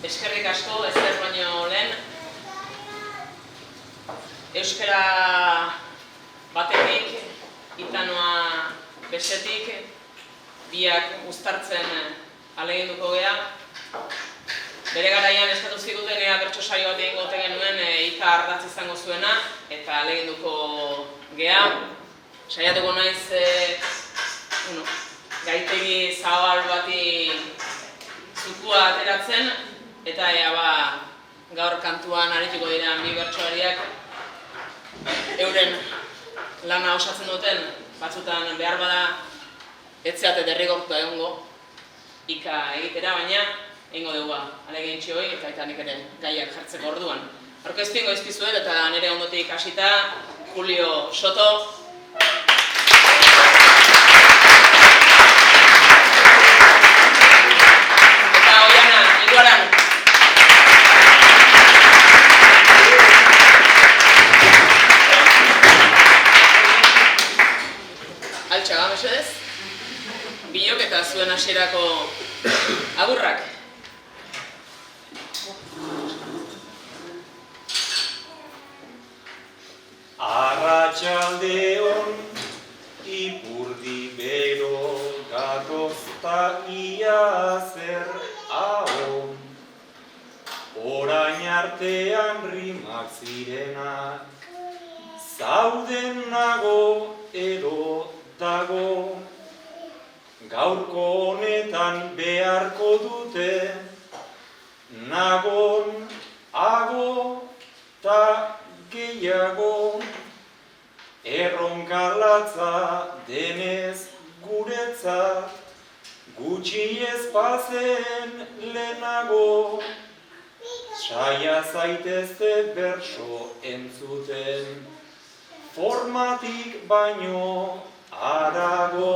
Eskerrik asko, ezer baino lehen. Euskara batetik, Itanoa bestetik, biak uztartzen ahaleginduko gea. Bere garaian eskatu ziguten ea bertso saio bat egingo ote genuen Ika ardatz izango zuena, eta ahaleginduko gea. Saiatuko naiz gaitegi zabal bati zukua ateratzen, eta gaur kantuan arituko dira bi bertsolariak euren lana osatzen duten, batzutan behar bada etzeate derrigortua egongo Ika egitera, baina egingo dugu ahalegintxi hori eta nik ere gaiak jartzeko orduan. Aurkeztu ingo izkizuet eta nire ondotik hasita Julio Soto. Eta Oiana Iguaran. Altxaga, mesedez. Bilok eta zuen hasierako agurrak. Arratsaldeon, ipurdi bero gatozta ia zer ahon. Orain artean rimak zirenak, zauden nago edo dago. Gaurko honetan beharko dute, nagon, ago, ta gehiago. Erronka latza denez guretzat, gutxi ez bazen lehenago. Saia zaitezte bertso entzuten, formatik baino harago.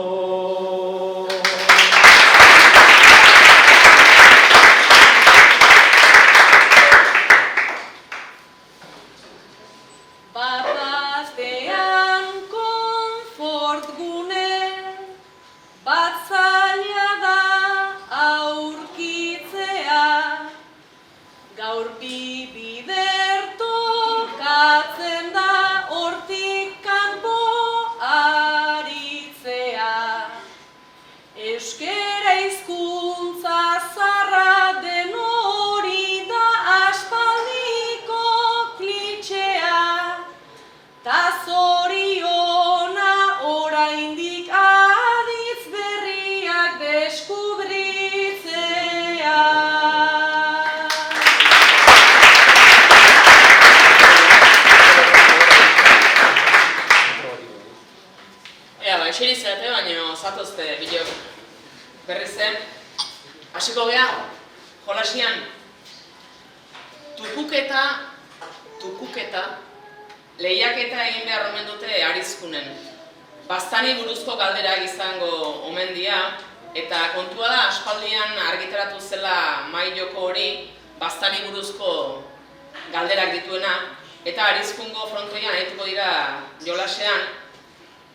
Eserizeate, baina zatozte bilok berriz zen. Hasiko gea, jolasian tukuketa lehiaketa egin behar omen dute arizkunen. Baztani buruzko galderak izango omen dira, eta kontua da aspaldian argitaratu zela mahai joko hori baztani buruzko galderak dituena, eta arizkungo frontoian arituko dira jolasean.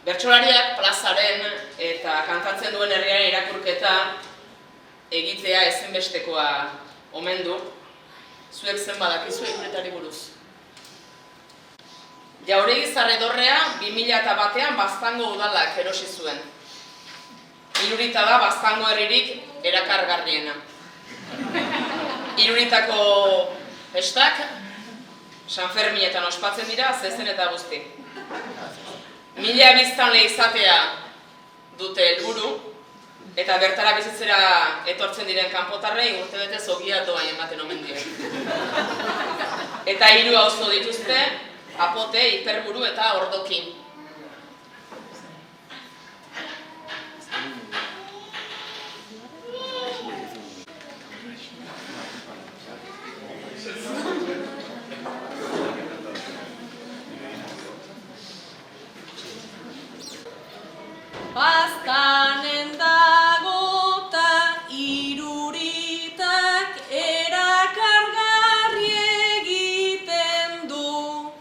Bertsolariak plazaren eta kantatzen duen herriaren irakurketa egitea ezinbestekoa omen du. Zuek zen badakizu iruretari buruz. Jauregi Zarredorrea 2001an Baztango udalak erosi zuen. Irurita da Baztango herririk erakargarriena. Iruritako festak San Ferminetan ospatzen dira, zezen eta guzti. 1000 biztanle izatea dute helburu, eta bertara bizitzera etortzen diren kanpotarrei urtebetez ogia doa ematen omen die. Eta 3 auzo dituzte, Apote, Iperburu eta Ordokin. Baztanen dago ta iruritak erakargarri egiten du.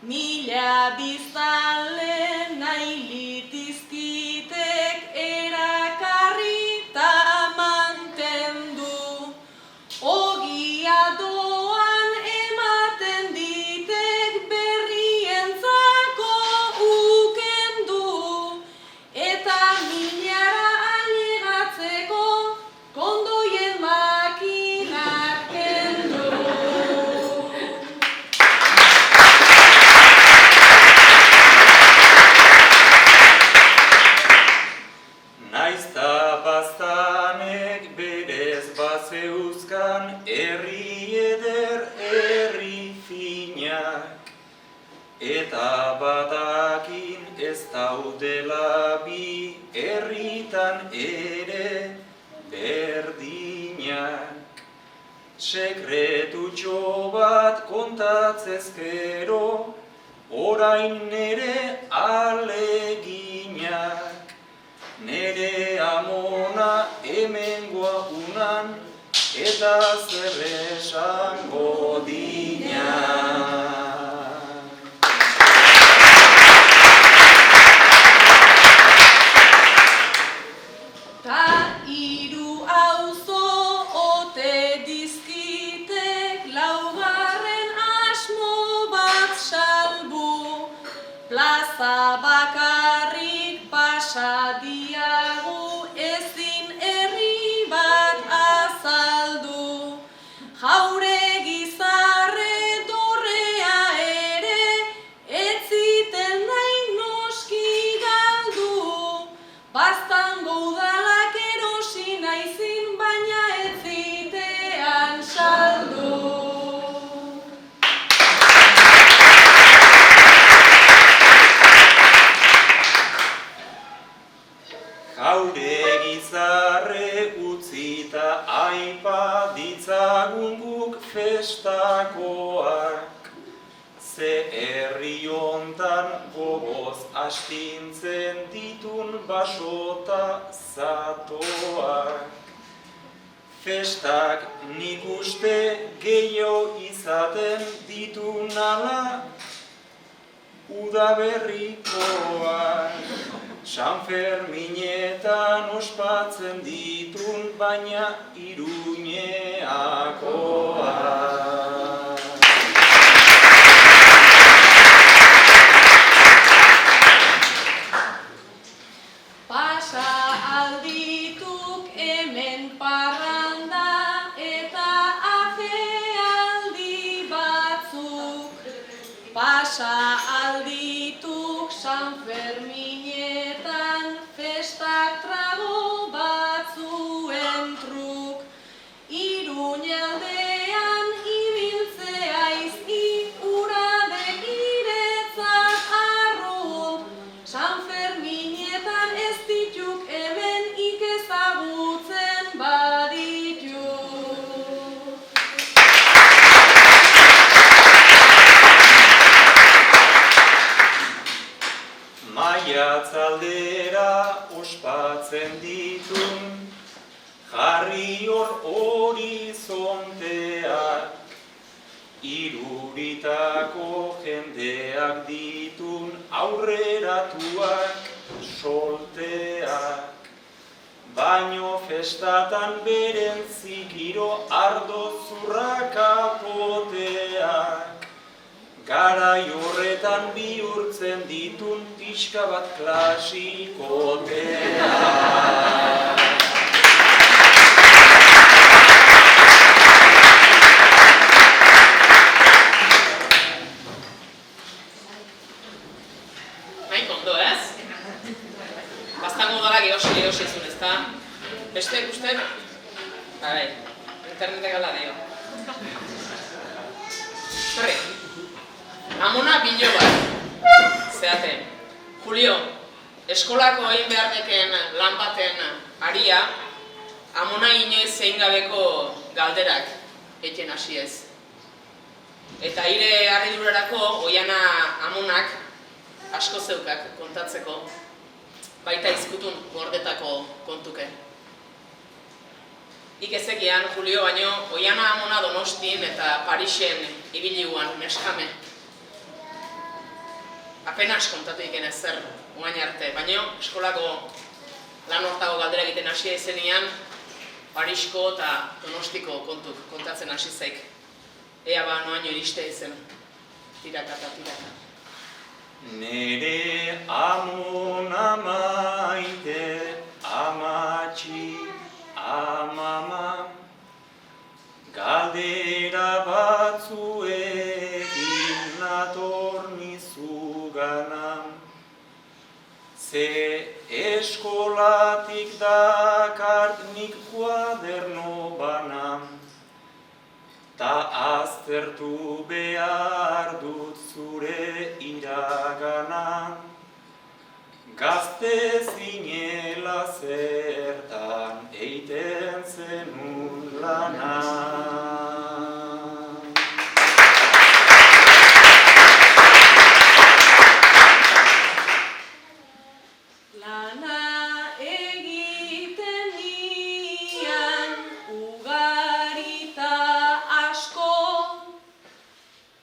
1000 biztanle herritan ere berdinak. Sekretutxo bat kontatzezkero, orain nere aleginak. Nere amona hemengoa unan, eta zer esango dinak. Ta hiru auzo ote dizkitek laugarren asmo bat salbu, plaza bakarrik pasa diagu ezin herri bat azaldu. Jauregi zarre dorrea ere ez ziten nahi noski galdu. Baztango udalak erosi naizin baina ez zitean saldu. Jauregi zarre utzita aipa ditzagun guk festakoak. Ze herri hontan gogoz astintzen ditun basota zatoak. Festak nik uste gehiago izaten ditun ala udaberrikoak. San Ferminetan ospatzen ditun baina Iruñeakoak. Pasa aldituk hemen parranda eta ajealdi batzuk. Pasa aldituk San Ferminetan festak trago batzuen truk. Iruñaldean ibiltzea izki uradek iretzat arrunt. San Ferminetan ez dituk hemen ikezagutzen badituk. Maiatzaldera ospatzen ditun, jarri hor horizonteak. Iruritako jendeak ditun aurreratuak solteak. Baino festatan beren zikiro ardo zurrakapoteak. Garai horretan bihurtzen ditun pixka bat klasikoteak. Nahiko ondo, ez? Baztango udalak erosi zuen, ezta? Beste guztek? Bai, internetek gala dio. Berri, amona bilo bat, zeate. Julio, eskolako egin behar deken lan baten aria, amona inoiz zein gabeko galderak egiten hasi ez. Eta ire harridurarako Oiana amonak asko zeukak kontatzeko, baita izkutun gordetako kontuke. Ik ezekian, Julio, baino Oiana amona Donostin eta Parisen ibiliguan neskame. Apenas kontatu iken ezer oain arte, baino eskolako lan hortago galdera egiten hasia izenian, Parisko eta Donostiko kontuk kontatzen hasi zaik. Ea ba noaino iriste izen, tiraka eta tiraka. Nere amona maite, amatxi, amama, galdera batzuekin nator nizugana. Ze eskolatik dakart nik kuaderno bana, ta aztertu behar dut zure iragana. Gazte zinela zertan eiten zenun lana. Lana egiten nian ugarita asko,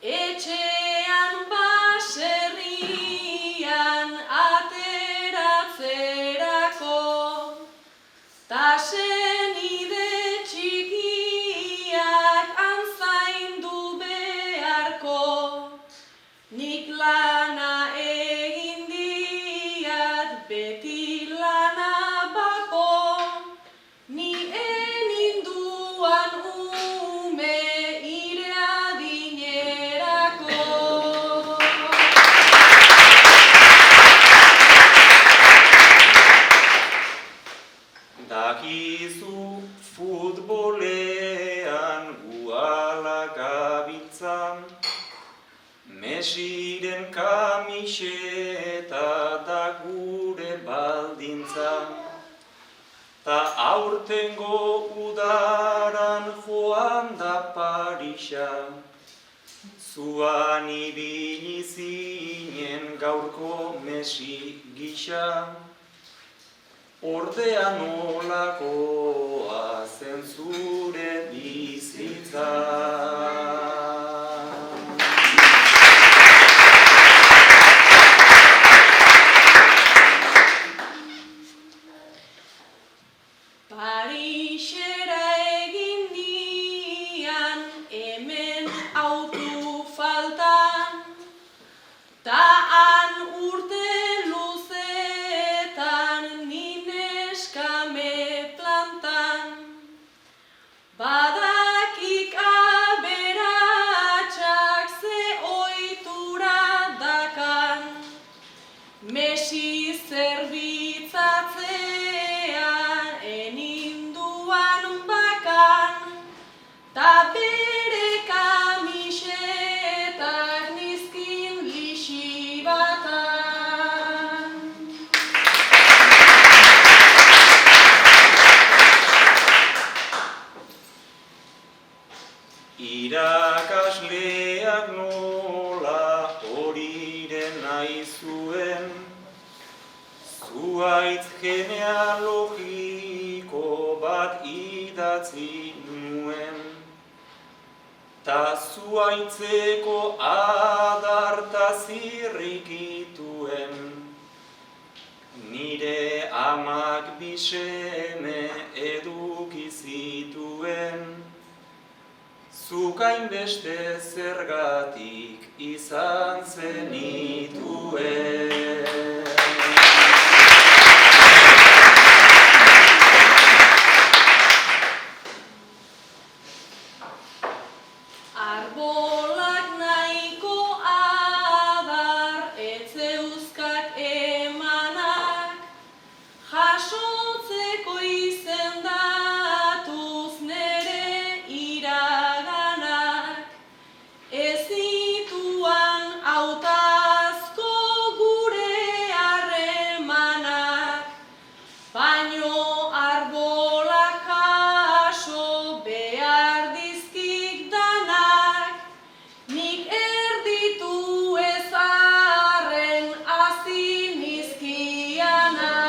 etxean baserrian ateratzerako, ta senide txikiak antzaindu beharko, nik lana egin diat beti lana bako, ni eninduan ume ire adinerako. Dakizu futbolean guala gabiltzan, Mesiren kamiseta da gure baldintza, ta aurtengo udaran joan da Parisa, zuan ibili zinen gaurko Mesi gisa, ordea nolakoa zen zure bizitza. Parisera egin nian hemen autu faltan, ta han urte luzetan nineskame plantan. Badakik aberatsak ze ohitura dakan, Mesi zerbitzatzea eninduan bakan, ta bere kamisetak nizkin lixi batan. Irakasleak nola horiren nahi zuen, zuhaitz genealogiko bat idatzi nuen, ta zuhaitzeko adarta zirrikituen, nire amak biseme eduki zituen, zuk hainbeste zergatik izan zenituen. Arbolak nahiko adar etzeuzkak emanak, jasotzeko izendatuz nere iraganak, ez dituan hautazko gure harremanak, baino arbolak jaso behar dizkik danak, nik erditu ezarren hasi nizkianak.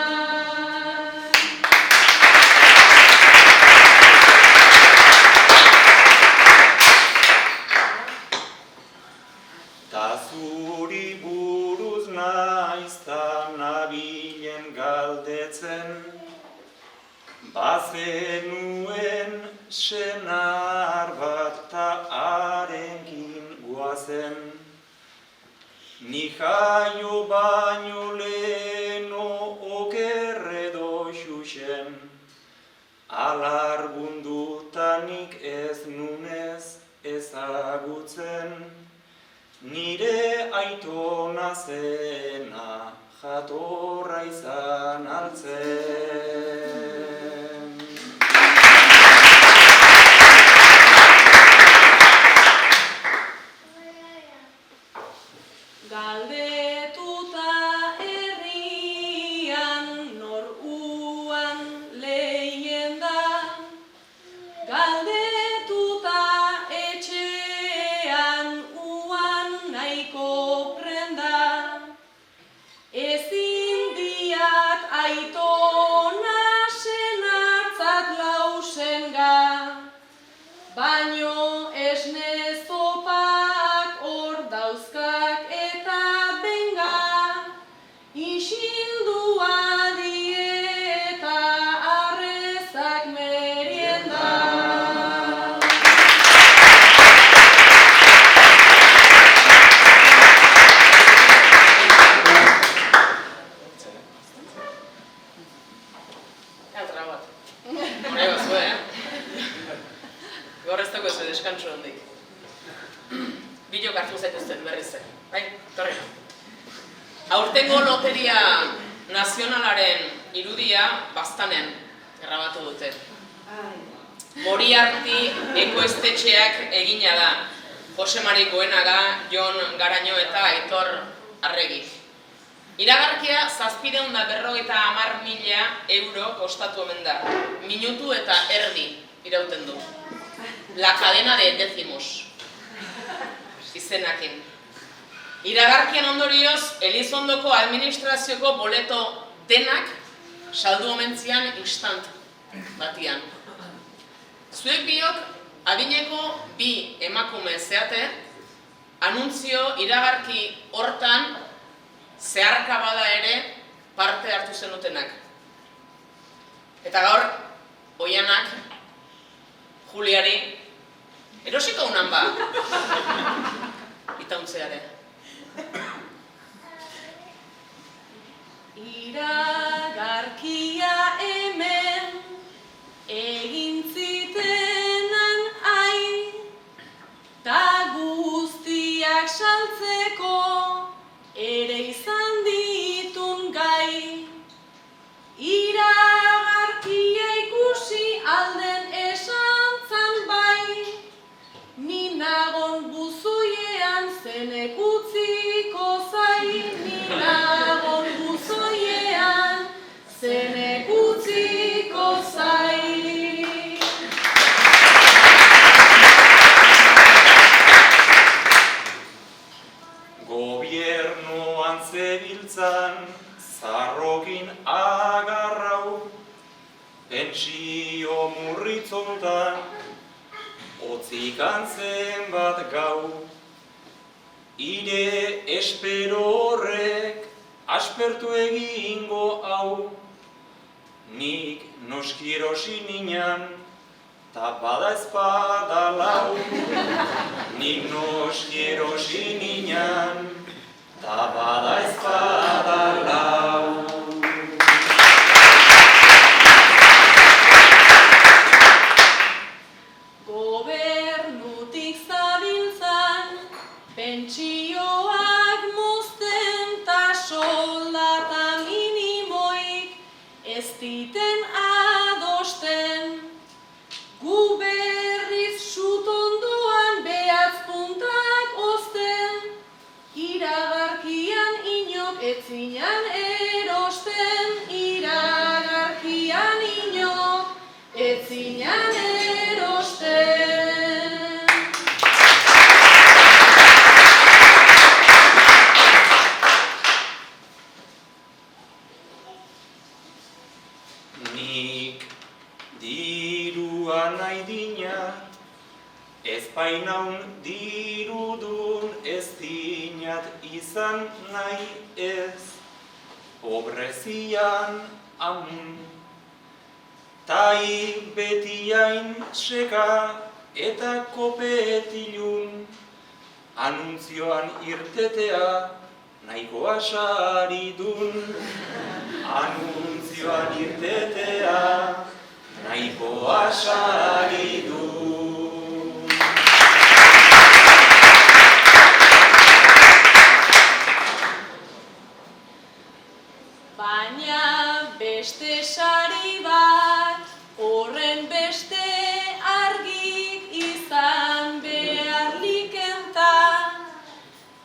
Ta zuri buruz naiz ta nabilen galdetzen, bazenuen senar bat ta harekin guazen, ni jaio baino leheno okerredo xuxen, alargundutanik ez nunez ezagutzen, nire aitona zena jatorra izan altzen. Galdetuta herri Traba bat. Nahi bazu, Gaur ez dago ez deskantsu hondik. Bilok hartu zaituzten berriz bai, torri. Aurtengo loteria nazionalaren irudia Baztanen grabatu dute. Moriarty ekoiztetxeak egina da. Jose Mari Goenaga, Jon Garaño eta Aitor Arregik. Iragarkia 750.000 euro kostatu omen da. Minutu eta erdi irauten du. La cadena de décimos. Izenakin. Iragarkian ondorioz, Elizondoko administrazioko boleto denak saldu omen zian instant batian. Zuek biok adineko 2 emakume zeate, anuntzio iragarki hortan zeharka bada ere parte hartu zenutenak. Eta gaur, Oianak, Juliari, erosiko unan ba? Itauntzeare. Iragarkia hemen egin zitenan ta guztiak saltzeko ere izan ditun gai. Iragarkia ikusi alden esan zan bai, ni nagon buzoiean zenek utziko zai, ni nagon buzoiean zenek utziko zai. Gobiernoan zebiltzan, zarrokin agarrau, pentsio murritzontan, otzikan zenbat gau. Ire espero horrek aspertu egingo hau, nik noski erosi ninan, ta bada ezpada lau. Nik noski erosi ninan, ta bada ezpada lau. Gobernutik zabiltzan, pentsioak mozten ta soldata minimoik ez diten adosten. Gu berriz sutondoan behatz puntak ozten, iragarkian inok etzinan erosten, iragarkian inok etzinan erosten. Nik dirua nahi dinat, ez bainaun dirudun ez dinat izan nahi ez, pobrezian amun. Tai betiain seka eta kopetilun, anuntzioan irtetea nahikoa saridun. Anuntzioan irtetea nahikoa saridun. Baina beste sari bat, horren beste argik izan behar likenta,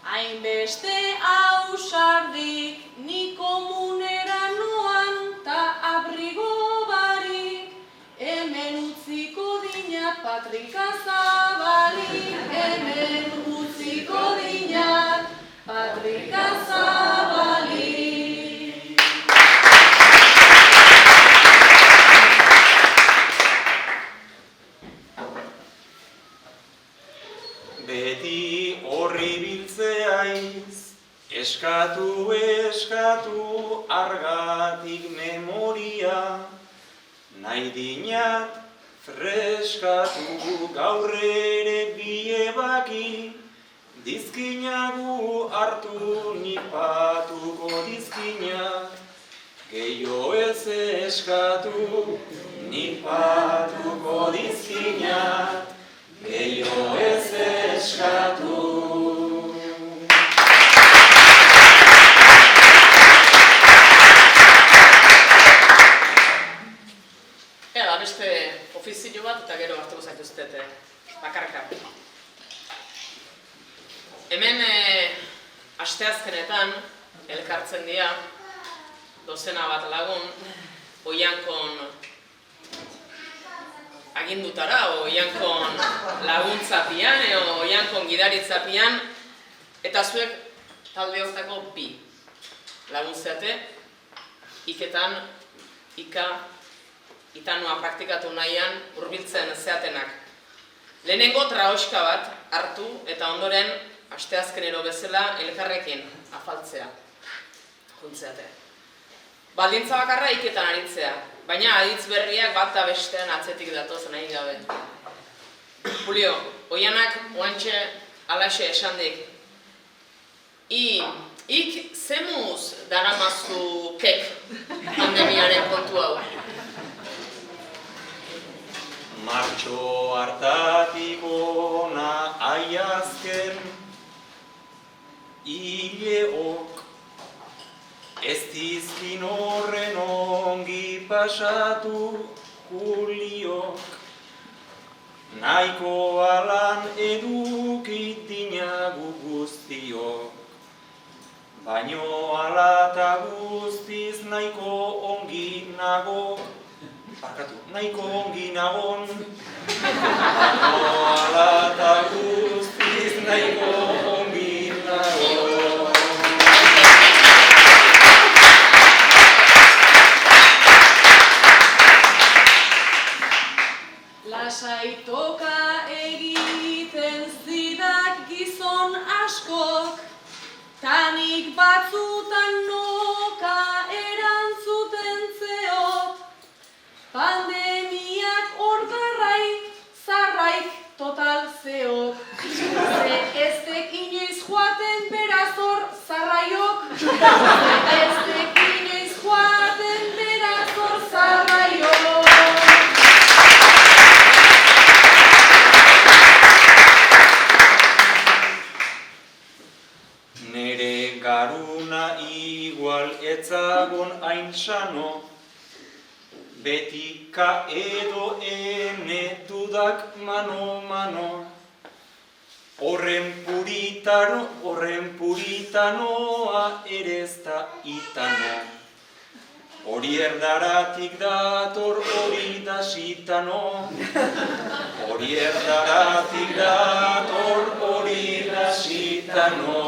hainbeste ausardik ni komunera noan ta abrigo barik, hemen utziko dinat Patrika Zabalik, hemen utziko dinat Patrika Zabalik. Beti horri biltzeaiz, eskatu argatik memoria, nahi dinat freskatu gaur ere biebaki, dizkinagu hartu nipatuko dizkinak, gehiago ez eskatu, nik batuko dizkinat, gehiago ez eskatu. Beste ofizio bat eta gero hartuko zaituztete bakarka. Hemen asteazkenetan elkartzen dira dozena bat lagun oiankon agindutara, oiankon laguntzapian, oiankon gidaritzapian, eta zuek talde hortako bi laguntzeate, iketan, itanua praktikatu nahian hurbiltzen zeatenak. Lehenengo traoska bat hartu eta ondoren asteazkenero bezala elkarrekin afaltzea. Juntzeate. Baldintza bakarra iketan aritzea, baina aditz berriak bat da bestean atzetik datoz nahi gabe. Julio, oianak oantxe alaxe esandik. Ik zemuz daramazu kek pandemiaren kontu hau. Martxo hartatik ona aiazken hileok, ez dizkin horren ongi pasatu Juliok, nahiko alan edukit dinagu guztiok, baino alata guztiz nahiko ongi nagok, nahiko ongi nagon, ala eta guztiz nahiko ongi nagon. Lasaitoka egiten zidak gizon askok, tanik batzutan noka erantzuten zeok. Pandemiak ordarrai, zarraik total zeok. Ze eztek inoiz joaten berazor zarraiok. Ze eztek inoiz joaten berazor zarraiok. Nere garuna igual etzagon hain sano, betika edo ene dudak mano. Horren puritanoa ere ez da itano. Hori erdaratik dator hori da sitano. Hori erdaratik dator hori da sitano.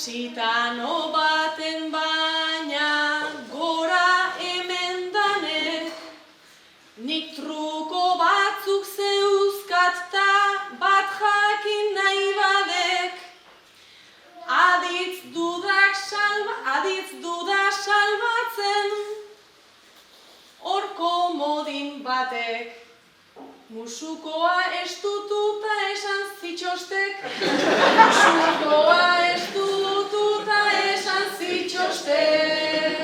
Sitano baten baina gora hemen danek, nik truko batzuk zeuzkat ta bat jakin nahi badek. Aditz duda salbatzen, hor komodin batek. Musukoa estututa esan zitxostek, musukoa estututa esan zitxostek.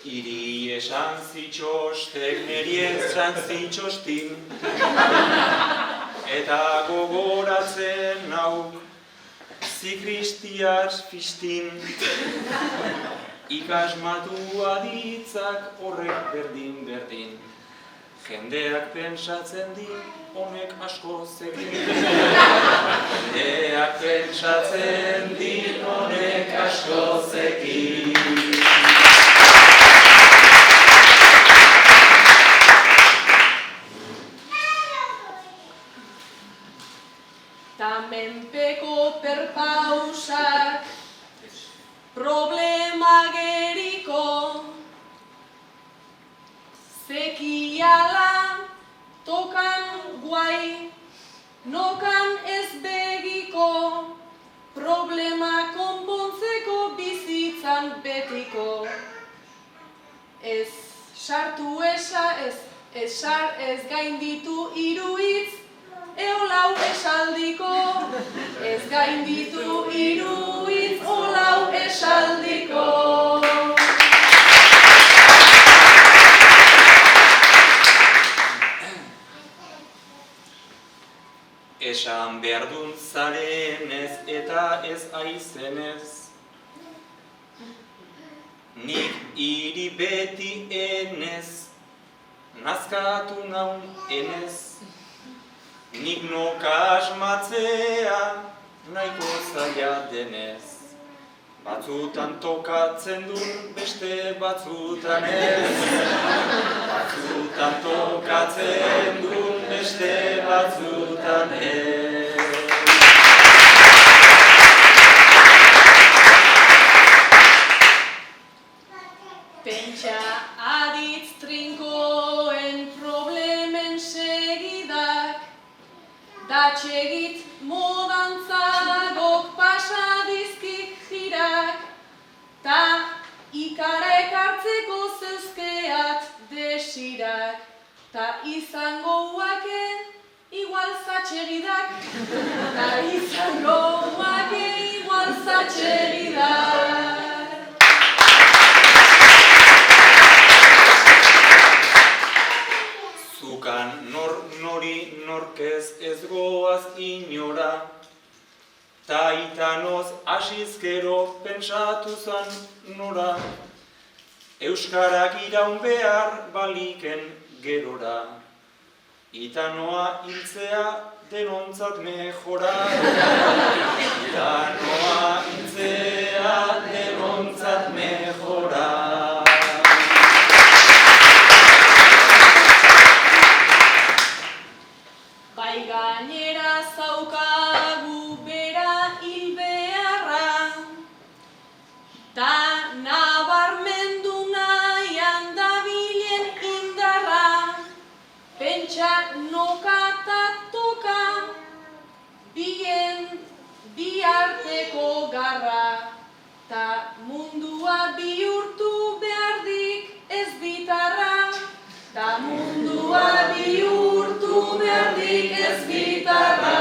Iri esan zitxostek, neri esan zitxostin, eta gogoratzen nauk, zikristiaz fistin. Ikasmatu aditzak horrek berdin. Jendeak pentsatzen di honek asko zekin. Jendeak pentsatzen di honek asko zekin. Tamenpeko perpausak problema geriko, zekiala tokan guai, nokan ez begiko, problema konpontzeko bizitzan betiko. Ez Sartu ez gainditu hiru hitz, eolau esaldiko. Ez gainditu hiru hitz, olau esaldiko. Esan behar dun zarenez eta ez aizenez. Nik hiri beti enez, nazkatu naun enez. Nik noka asmatzea, nahiko zaila denez. Batzutan tokatzen dun, beste batzutan ez. Batzutan tokatzen dun, beste batzutan ez. Pentsa aditz trinkoen problemen segidak, datxegit modantzagok pasadizkik jirak, ta ikara ekartzeko zeuzkeat desirak, ta izango uake igual zatxegidak, ta izango uake igual zatxegidak. Nori norkez ez goaz inora, ta itanoz asizkero pentsatu zan nora, euskarak iraun behar baliken gerora, itanoa hiltzea denontzat mejora, itanoa hiltzea denontzat mejora. Bai gainera zaukagu bera hil beharra, ta nabarmendu nahian dabilen indarra, pentsa noka ta toka, bien biarteko garra, ta mundua bihurtu behardik ez bitarra, ta mundua bihurtu behardik ez bitarra.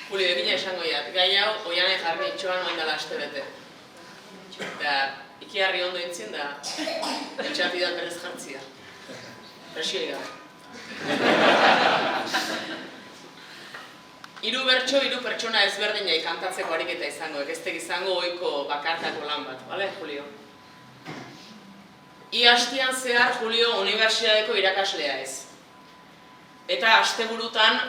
Julio, egina esango jat, gai hau oianen jarri itxoan oain dela aste bete. Eta ikiarri ondo intzin da, etxati da berrez jartzia. Presioi da. Hiru bertso, hiru pertsona ezberdinai kantatzeko ariketa izango, ez izango ohiko bakartako lan bat, bale, Julio? Ia hastian zehar Julio unibertsitateko irakaslea ez. Eta asteburutan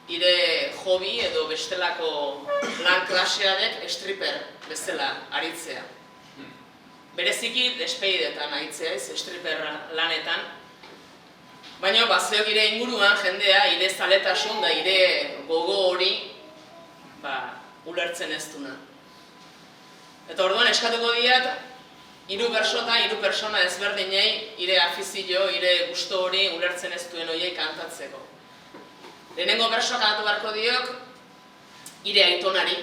ire hobi edo bestelako lan klaseadek stripper bezala aritzea. Bereziki despedidetan aritzea ez, stripper lanetan. Baina bazeok ire inguruan jendea ire zaletasun da ire gogo hori ulertzen ez duna. Eta orduan eskatuko diat, hiru bersota, hiru persona ezberdinei ire afizio, ire gusto hori ulertzen ez duen horiei kantatzeko. Lehenengo bersoa kantatu beharko diok, ire aitonari.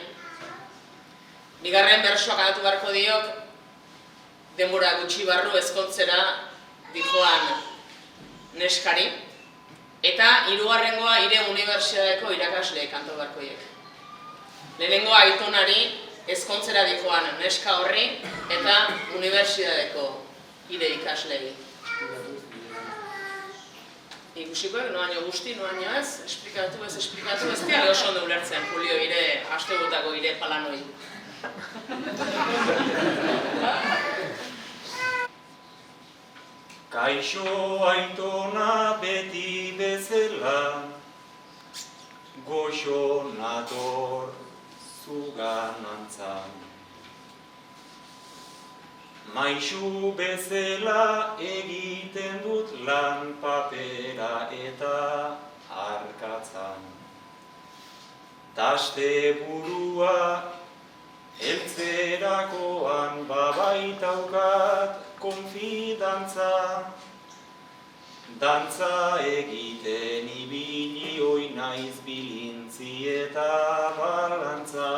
Bigarren bersoa kantatu beharko diok, denbora gutxi barru ezkontzera dijoan neskari. Eta hirugarrengoa ire unibertsitateko irakasleei kantatu beharko diek. Lehenengoa aitonari ezkontzera dijoan neska horri eta unibertsitateko ire ikaslei. Ikusikoek, noaino guzti, noaino ez, esplikatu ez diala oso ondo ulertzen, Julio, ire astebutako ire palanoi. Kaixo aitona beti bezala, goxo nator zugan antzan. Maixu bezala egiten dut lan papera eta arkatzan. Taste burua heltzerakoan babaitaukat konfidantza. dantza egiten ibili oi naiz bilintzi eta balantza.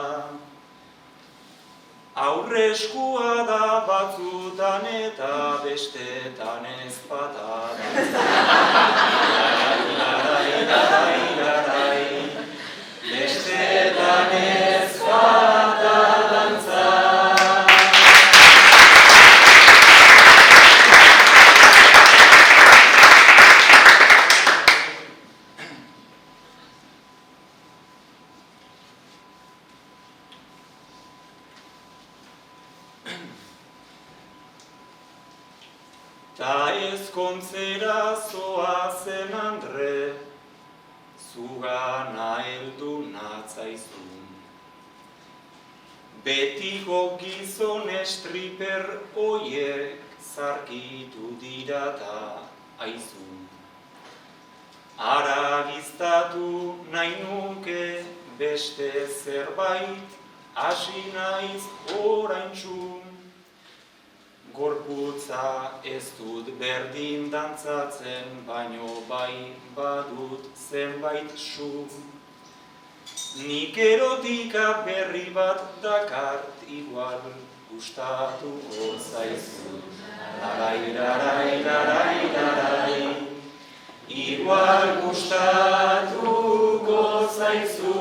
Aurreskua da batzutan eta bestetan ez bata bestetan ez bata dantza. Ta ezkontzera zoazen Andre, zugana heldu natzaizun. Betiko gizon estriper oiek zarkitu dira ta aizun. Aragiztatu nahi nuke beste zerbait, hasi naiz oraintxun. Gorputza ez dut berdin dantzatzen, baino bai badut zenbait su. Nik erotika berri bat dakart igual gustatuko zaizu. Larai, larai, larai, larai, igual gustatuko zaizu.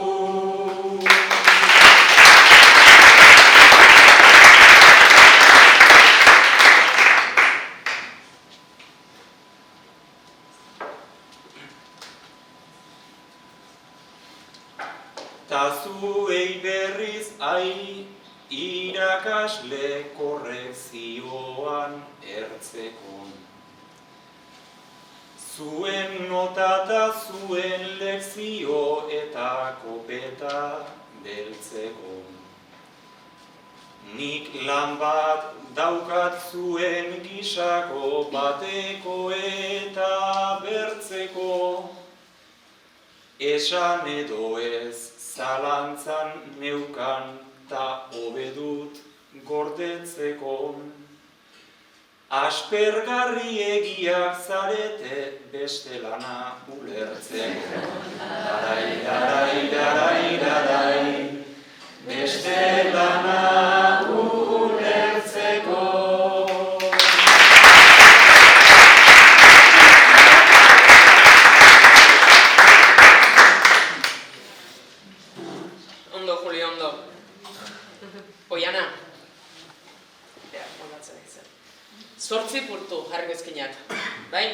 Ta zuei berriz irakasle korrekzioan ertzeko. Zuen nota eta zuen lekzio eta kopeta beltzeko. Nik lan bat daukat zuen gisako bateko eta bertzeko. Esan edo ez zalantzan neukan ta hobedut gordetzeko. Aspergarri egiak zarete beste lana ulertzeko. Larai, larai, larai, larai, beste lana ulertzeko. Ondo, Julio, ondo. Oiana. Zortzi puntu jarriko ezkinak, bai?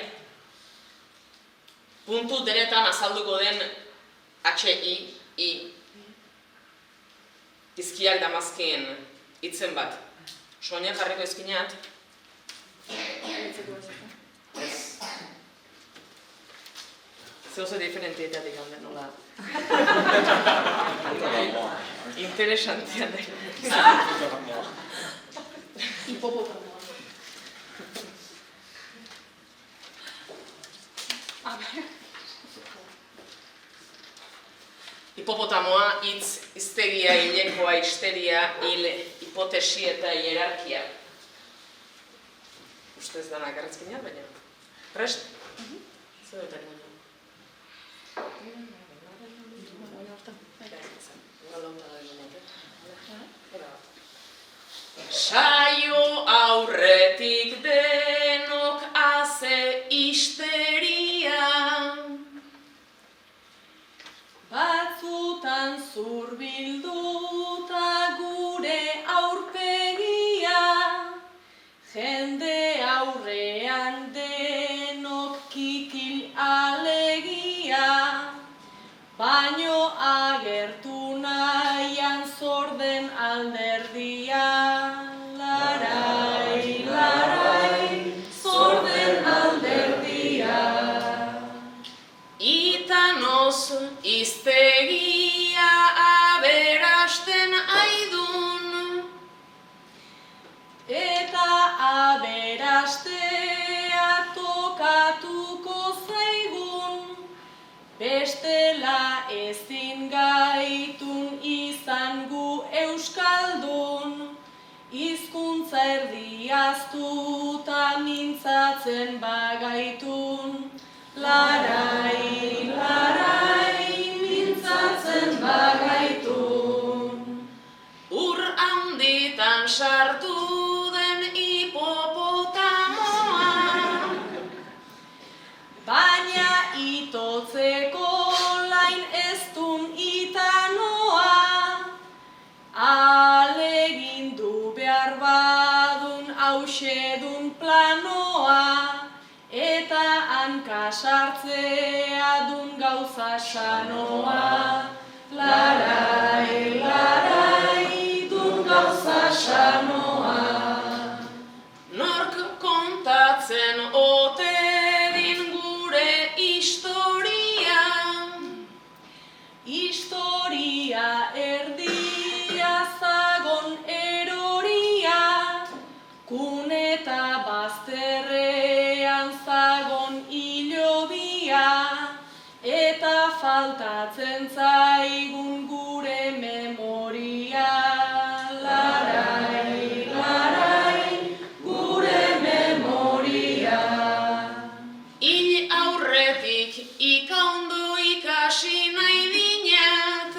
Puntu denetan azalduko den HI, I. Izkiak damazkien hitzen bat. Soinak jarriko ezkinak? Ez. Zeuze diferentietatik handen, nola? Interesantia da. Hipopotamo. Hipopotamoa hitz hiztegia, hilekoa, histeria, hil, hipotesi eta hierarkia. Ustez danak erratzkinak, baina. Prest? Zer dut egin? Saio aurretik denok haze histeria. Batzutan zurbilduta gure aurpegia, jende aurrean denok kikil alegia, baino agertu nahian zorden alderdia. Larai, larai, zorden alderdia. Itanoz hiztegia aberasten aidun, eta aberastea tokatuko zaigun, bestela ezin gaitun izan gu euskaldun, hizkuntza erdiaztuta mintzatzen bagaitun. larai, larai, mintzatzen bagaitun. Ur handitan sartu den hipopotamoa, baina itotzeko lain ez dun itanoa, alegindu behar badun hauxedun planoa, eta hanka sartzea dun gauza sanoa. Larai, larai, dun gauza sanoa. nork kontatzen ote din gure historia, Historia erdia zagon eroria, kuneta bazterrean zagon hilobia, eta faltatzen zaigun gure memoria. Larai, larai, gure memoria. hil aurretik ikaondo ikasi nahi dinat,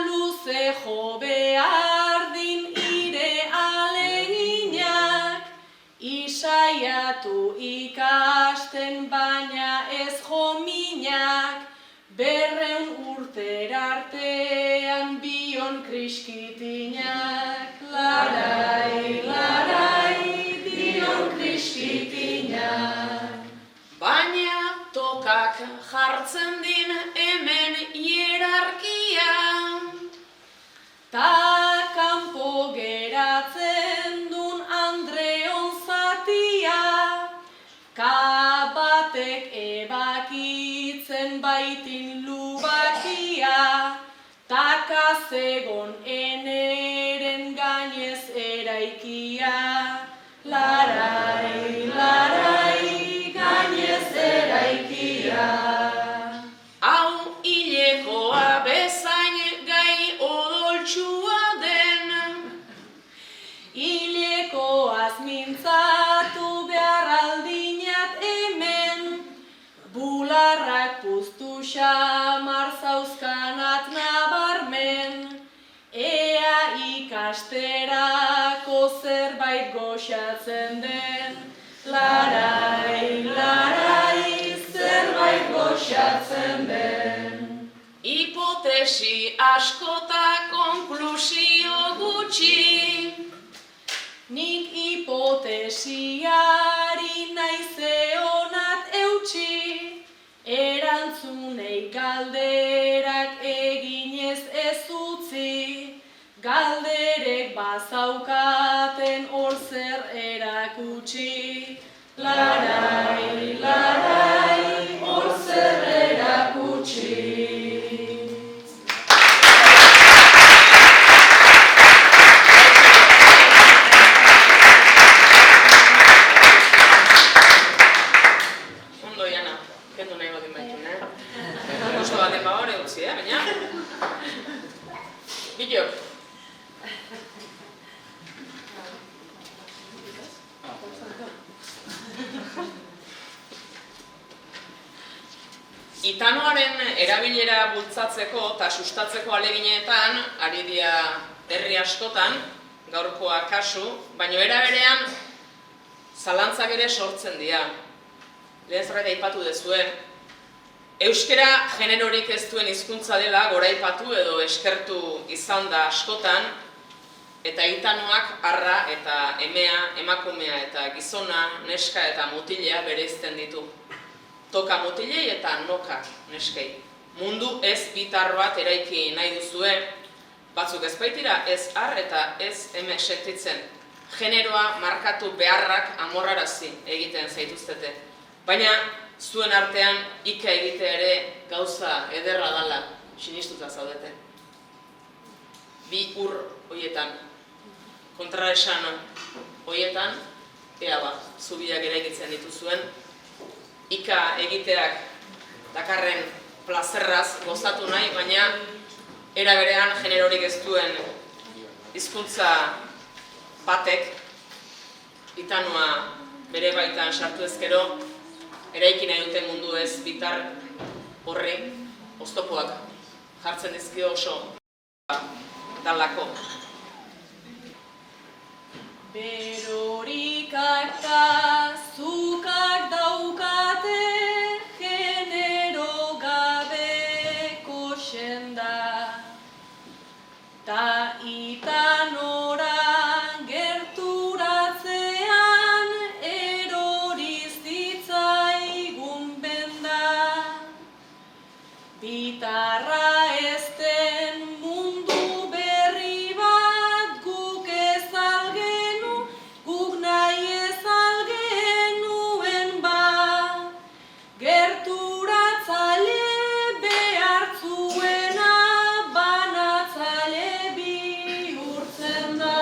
Luze jo behar din ire aleginak, isaiatu ikasten baina ez jo minak, 200 urterartean bion kriskitinak. Larai, larai, bion kriskitinak. baina tokak jartzen din hemen hierarkia, Ta kanpo geratzen dun Andreon zatia, kabatek ebakitzen baitin lubakia, ta kazegon eneren gainez eraikia. Larai, larai, gainez eraikia. hau hilekoa bezain gai odoltsua den, Hilekoaz mintzatu behar aldinat hemen, bularrak puztu xamar zauzkanat nabarmen, ea ikasterako zerbait goxatzen den. Larai, larai, zerbait goxatzen den. hipotesi askota konklusio gutxi, Nik hipotesiari naizeonat eutxi, erantzunei galderak eginez ez utzi, galderek bazaukaten hor zer erakutsi. Larai, larai, hor zer erakutsi. ondo Jana, kendu nahi batin baitun, Gusto baten hori utzi, baina. Bilok. Itanoaren erabilera bultzatzeko eta sustatzeko aleginetan, ari dira herri askotan, gaurkoa kasu, baina era berean zalantzak ere sortzen dira. Lehen zerbait aipatu duzue, euskara generorik ez duen hizkuntza dela goraipatu edo eskertu izan da askotan, eta itanoak arra eta emea, emakumea eta gizona, neska eta mutilea bereizten ditu. Toka mutilei eta noka neskei. Mundu ez bitar bat eraiki nahi duzue, batzuk ez baitira ez ar eta ez eme sentitzen. Generoa markatu beharrak amorrarazi egiten zaituztete. Baina zuen artean ika egitea ere gauza ederra dala sinistuta zaudete. Bi ur hoietan, kontraesan hoietan, ea ba, zubiak eraikitzen dituzuen, ika egiteak dakarren plazerraz gozatu nahi, baina era berean generorik ez duen hizkuntza batek itanoa bere baitan sartu ezkero eraiki nahi duten mundu ez bitar horri oztopoak jartzen dizkio oso dalako. Berorikak eta zukak daukate genero gabeko senda, ta itanora gerturatzean eroriz ditzaigun benda. Bitarra ezten mundu berri bat guk ez algenu, guk nahi ez algenuen bat. Gerturatzaile behartzuena banatzaile bihurtzen da.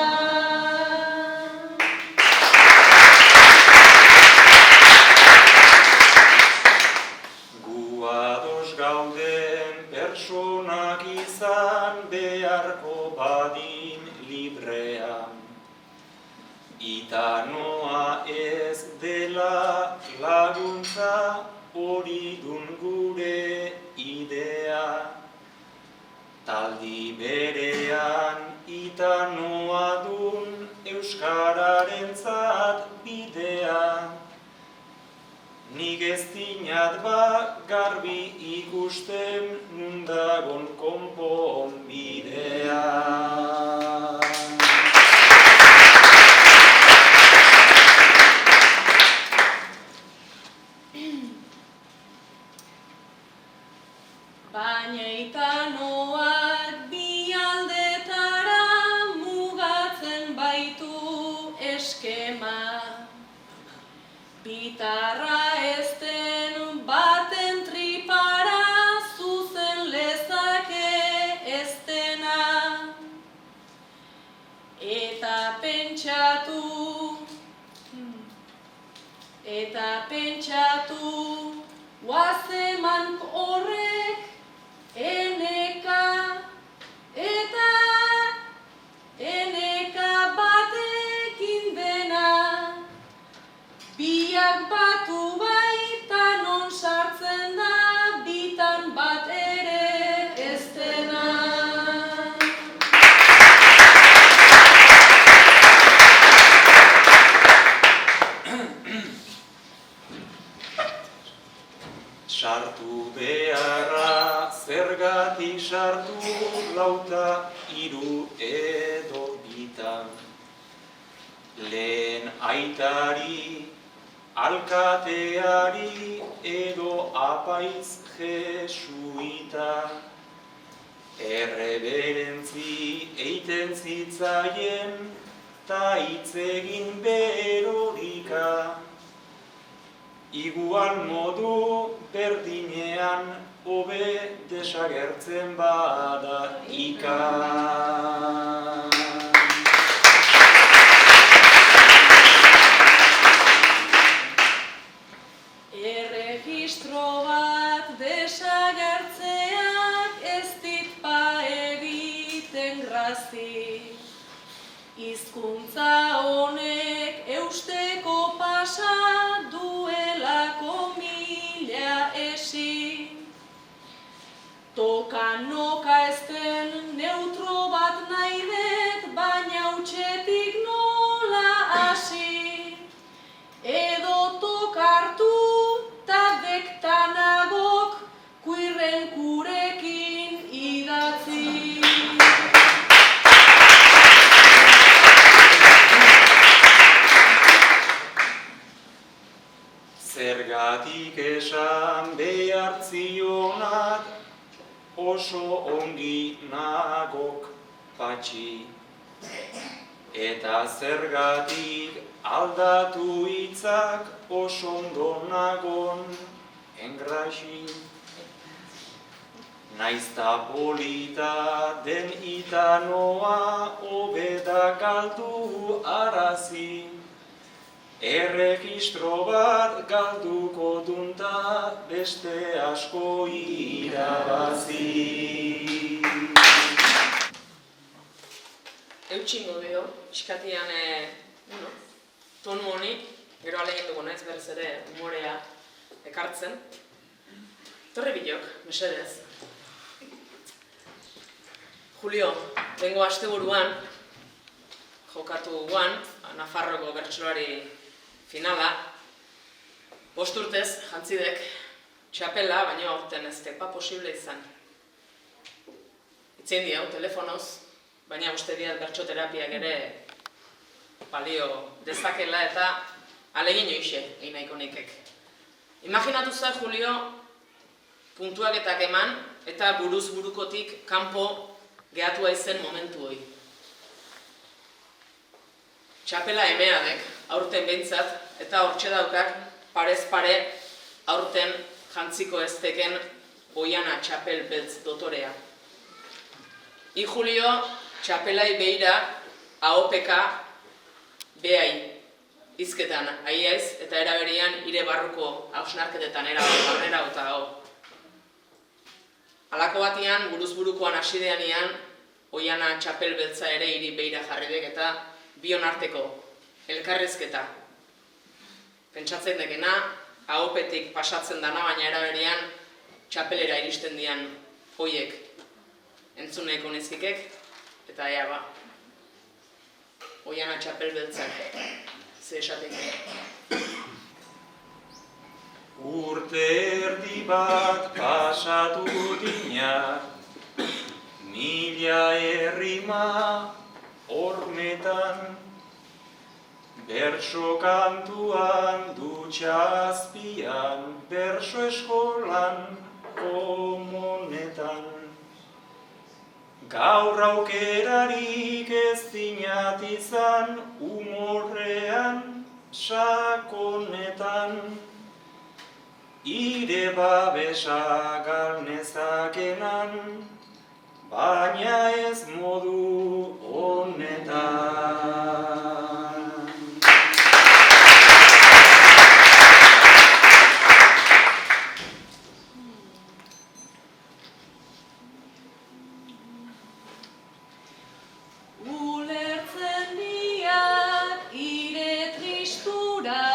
Gu ados gauden pertsonak izan beharko badin librean. Itanoa ez dela laguntza hori dun gure idea. Taldi berean itanoa dun euskararentzat bidea. Nik ez dinat garbi ikusten nundagon konponbidea. Baina itanoak bi aldetara mugatzen baitu eskema. Bitarra ezten baten tripara zuzen lezake eztena. Eta pentsatu, guazeman horrek eneka batekin dena. Biak batu baita non sartzen da, bitan bat ere ez dena. Sartu beharra zergatik sartu lauta hiru edo bitan. Lehen aitari, alkateari edo apaiz jesuita. Erreberentzi eiten zitzaien ta hitz egin berorika. Igual modu berdinean hobe desagertzen bada ika. Erregistro bat desagertzeak ez dit pa egiten grazi. Hizkuntza honek eusteko pasa duelako mila esi. Toka-noka ezten neutro bat nahi dut, baina hutsetik nola hasi. Edo tokartu ta dektanagok kuirren kurekin idatzi. Zergatik esan behartzionak oso ongi nagok patxi. Eta zergatik aldatu hitzak oso ondo nagon engrasi. Naizta polita den itanoa hobeda galdu arazi. Erregistro bat galduko dunta beste asko irabazi. Eutxingo dio, iskatian tonu honi, gero alegin dugu naiz berriz ere umorea ekartzen. Torri bilok, mesedez. Julio, lehengo asteburuan jokatu guan, Nafarroko bertsolari finala. 5 urtez jantzidek txapela, baina aurten ez tepa posible izan. Itzein diau, telefonoz, baina uste diat bertsoterapiak ere balio dezakela eta alegin hoixe egin nahiko nikek. Imaginatu za, Julio, puntuaketak eman eta buruz burukotik kanpo gehatua izen momentu hoi. Txapela emeadek, aurten behintzat, eta hortxe daukak, parez pare, aurten jantziko ezteken Oiana txapel beltz dotorea. I Julio, txapelai behira, ahopeka, behai, izketan, aiaiz, eta eraberian ire barruko hausnarketetan barrera eta hau. Halako batian, buruz-burukoan hasideanian, Oiana txapel beltza ere hiri behira jarridek eta bion arteko elkarrizketa. Pentsatzen dekena, ahopetik pasatzen dana, baina eraberian txapelera iristen dian hoiek entzuneko nizkikek, eta ea ba, Oiana txapel beltzak, ze esatek. Urte erdi bat pasatu dina, 1000 errima hormetan, bertso kantuan dutxazpian, bertso eskolan komunetan. Gaur aukerarik ez dinat izan, humorrean sakonetan, ire babesa galnezakenan, baina ez modu honetan. Ulertzen diat ire tristura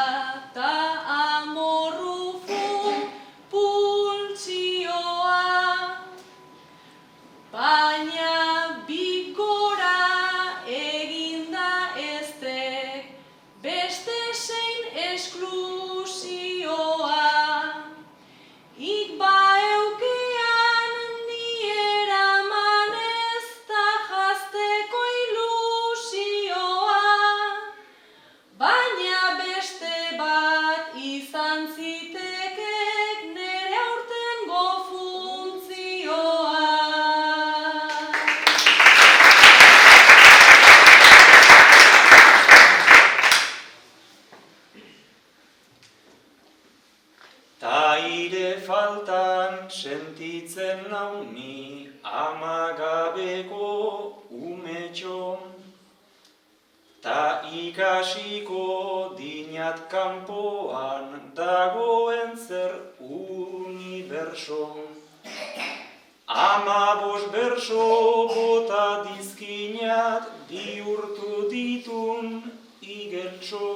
ta amorrufu pultsioa, baina bigora eginda eztek beste zein esklusioa. Ik baeukean ni eramanez ta jazteko ilusioa, baina beste bat izan zitekek nere aurtengo funtzioa. Ta ire faltan sentitzen nau ni amagabeko umetxo, ta ikasiko dinat kanpoan dagoen zer uniberso. 15 berso bota dizkinat bihurtu ditun igeltxo,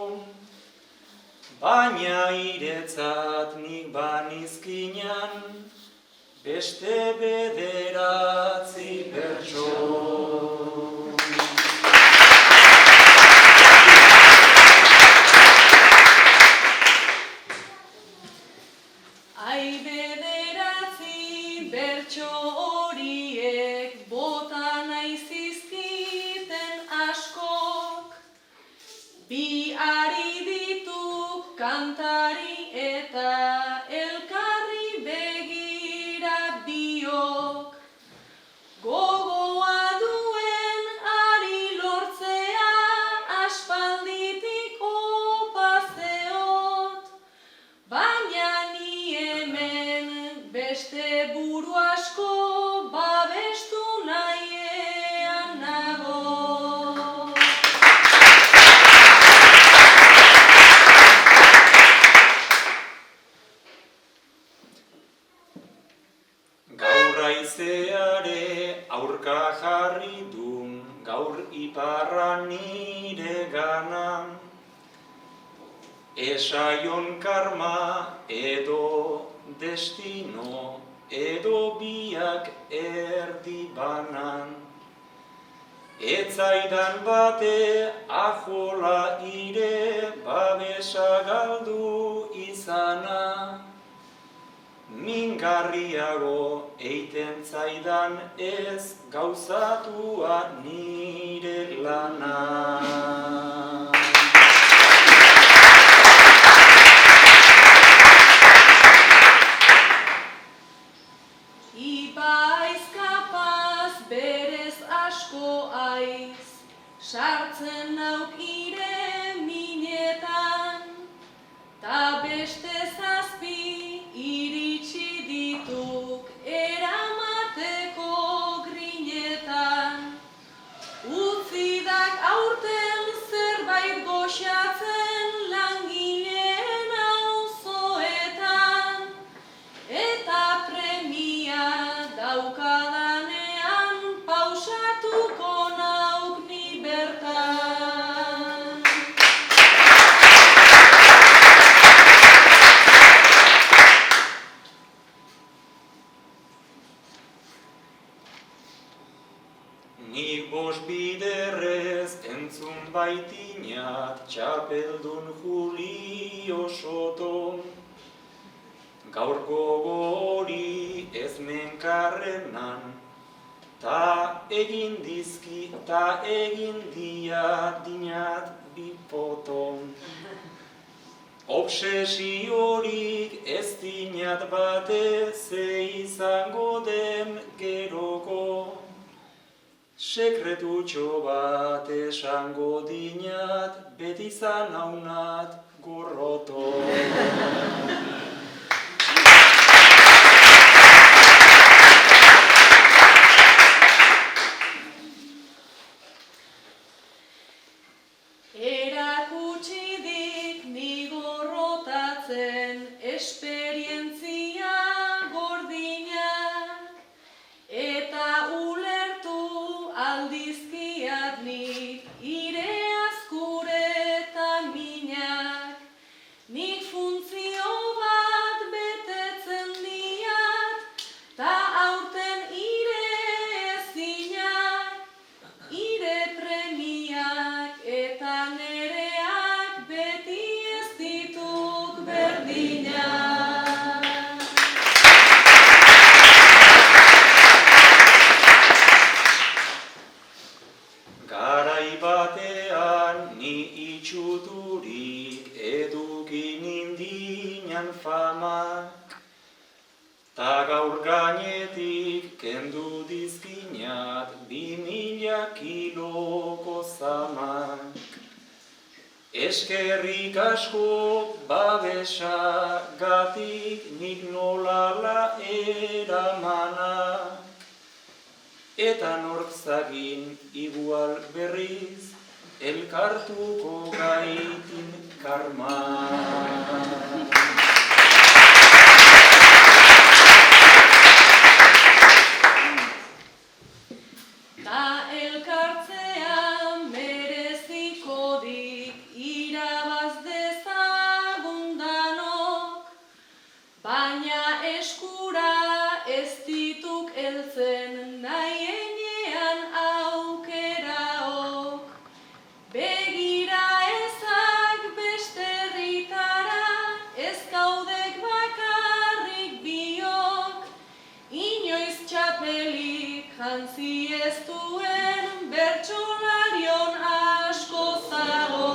baina iretzat nik banizkinan beste 9 bertso. Ai 9 bertso horiek bota nahi zizkiten askok, bi ari dituk kantari eta elkarri begira biok. Gogoa duen ari lortzea aspalditik opazeot, baina ni hemen beste buru asko babestu nahiean nago. Gaur haizeare aurka jarri dun, gaur iparra nire gana, esaion karma edo destino, edo biak erdi banan. Etzaidan bate ajola ire babesa galdu izana. Mingarriago eiten zaidan ez gauzatua nire lana. Ibaiz kapaz berez asko aiz, sartzen nauk ire minetan, ta beste zazpi iritsi dituk eramateko grinetan. Utzidak aurten zerbait goxatzen langileen auzoetan, eta premia daukadanean pausatuko nauk ni bertan. Nik bost biderrez entzun baitinat txapeldun Julio Soto. Gaurko gori ez menkarrenan, ta egin dizki, ta egin dia dinat bipoton. Obsesiorik ez dinat bate ze izango den geroko. Sekretutxo bat esango dinat, beti zan haunat gorroto. Erakutsi dik ni gorrotatzen esperientzia gordinak, eta ulertu aldizkiat nik ire azkure eta minak. Nik funtzio bat betetzen diat, ta aurten ire ezinak, ire premiak eta nereak beti ez dituk berdinak. Garai batean ni itxuturik eduki nindinan famak, ta gaur gainetik kendu dizkinat 2000 kiloko zamak. Eskerrik asko babesagatik nik nolala eramanak, eta nork zagin igual berriz elkartuko gaitin karma. Ta elkartzea mereziko dik irabaz dezagun danok, baina eskura ez dituk heltzen nahi enean aukeraok. Begira ezak beste herritara, ez gaudek bakarrik biok, inoiz txapelik jantzi ez duen bertsolarion asko zago.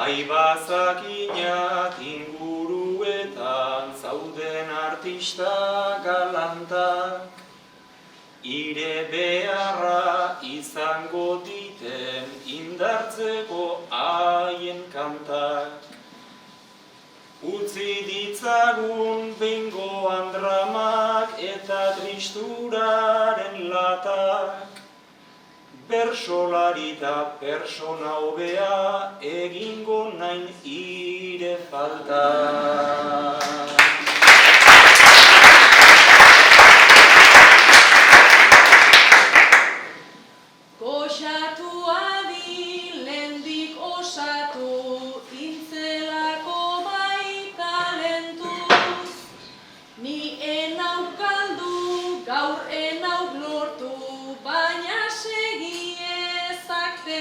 Bai bazakinat inguruetan zauden artista galantak, ire beharra izango diten indartzeko haien kantak. Utzi ditzagun behingoan dramak eta tristuraren latak, bersolari da persona hobea egingo nain ire falta. Goxatu adi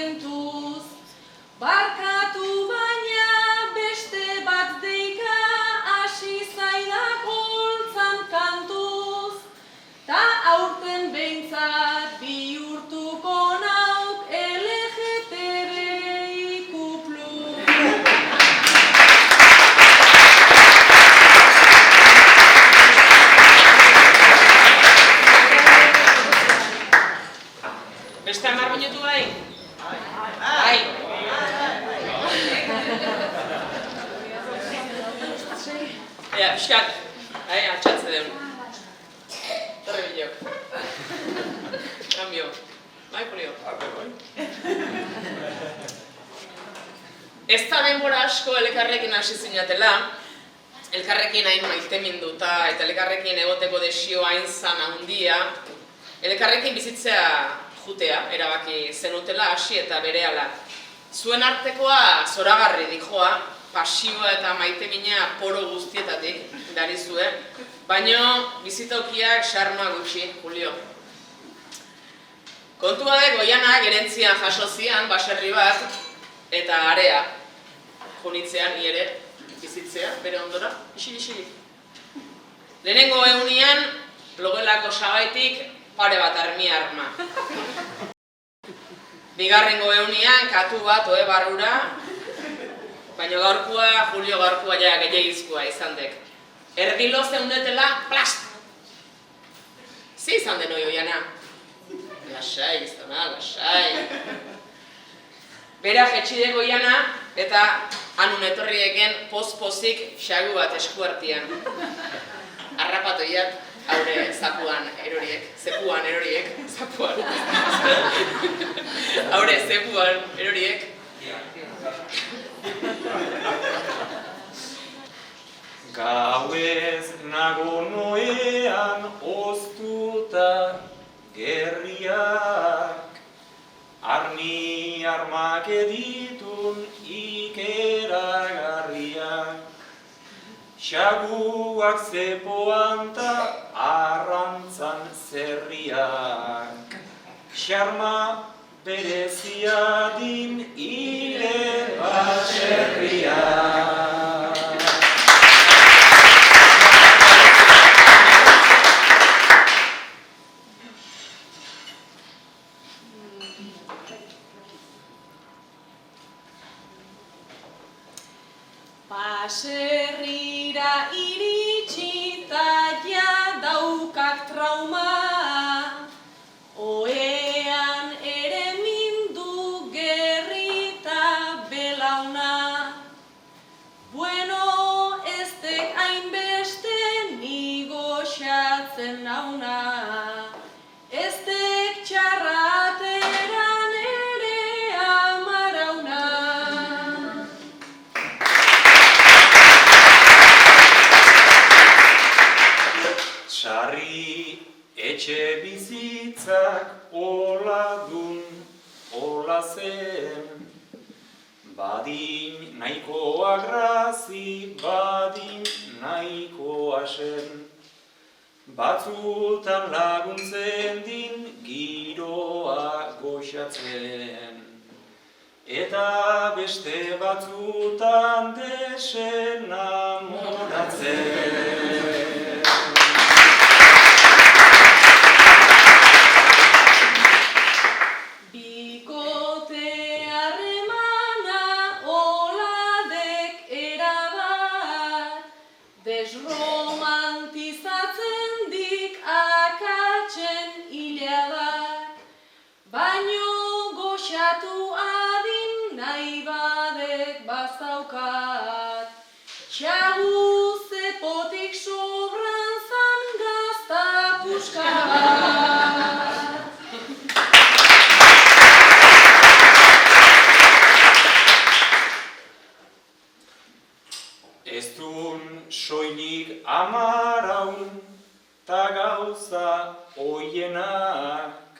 tentuz. Barkatu baina beste bat deika hasi zaidak holtzan kantuz. Ta aurten behintzat bihurtuko nauk LGTBIQ+. Beste 10 minutu bai? Bai. Ea, pixkat, altxatze deun. Torre bilok. Cambio. Bai, Julio? Ez da denbora asko elkarrekin hasi zinatela, elkarrekin hain maiteminduta eta elkarrekin egoteko desio hain zan handia, elkarrekin bizitzea jutea, erabaki zenutela hasi eta berehala. Zuen artekoa zoragarri dijoa, pasioa eta maitemina poro guztietatik darizue, baino bizitokiak xarma gutxi, Julio. Kontua da Goiana gerentzian jaso zian baserri bat eta area junitzean ni ere bizitzea bere ondora, isili. Lehenengo egunean logelako sabaitik pare bat arma. Bigarrengo egunean katu bat ohe barrura, baina gaurkua, Julio gaurkua ja gehiagizkoa izan dek. Erdilo zeundetela, plast! Ze izan den hoi Oiana? Lasai, izana, lasai. Bera jetxide Goiana eta anun etorrieken poz-pozik xagu bat eskuartian. Arrapatoiak haure zapuan eroriek, zepuan eroriek, zapuan. Haure zepuan eroriek. Gauez nago noean oztuta gerriak, arni armak editun ikeragarriak, xaguak zepoan ta arrantzan zerriak, xarma berezia din ire baserriak. Baserrira iritsi ta ja daukak trauma, ohean ere mindu gerrita belauna. Bueno, ez dek hainbeste ni goxatzen nauna, ez dek txarrateran ere amarauna. Sarri etxe bizitzak ola dun, ola zen, badin nahikoa grazi, badin nahikoa zen, batzutan laguntzen din giroa goxatzen, eta beste batzutan desenamoratzen. Desromantizatzen dik akatsen hiladak, baino goxatu adin nahi badek bazaukat. Txagu zepotik sobran zan gazta puska bat. Ez dun soilik amaraun ta gauza oienak,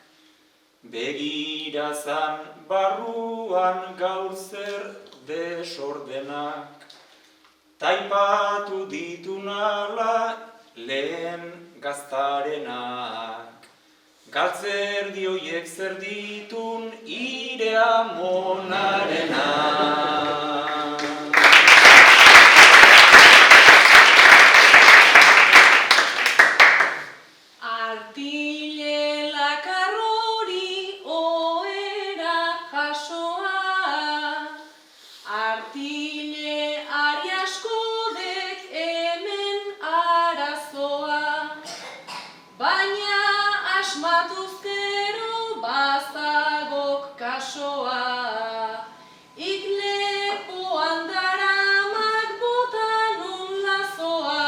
begirazan barruan gaur zer desordenak, taipatu ditun ala lehen gaztarenak, Galtzerdi hoiek zer ditun ire amonarena. Artile lakarrori ohera jasoa, artile ariaskodek hemen arazoa, baina asmatuzkero bazagok kasoa, iklepoan daramak botanun lazoa.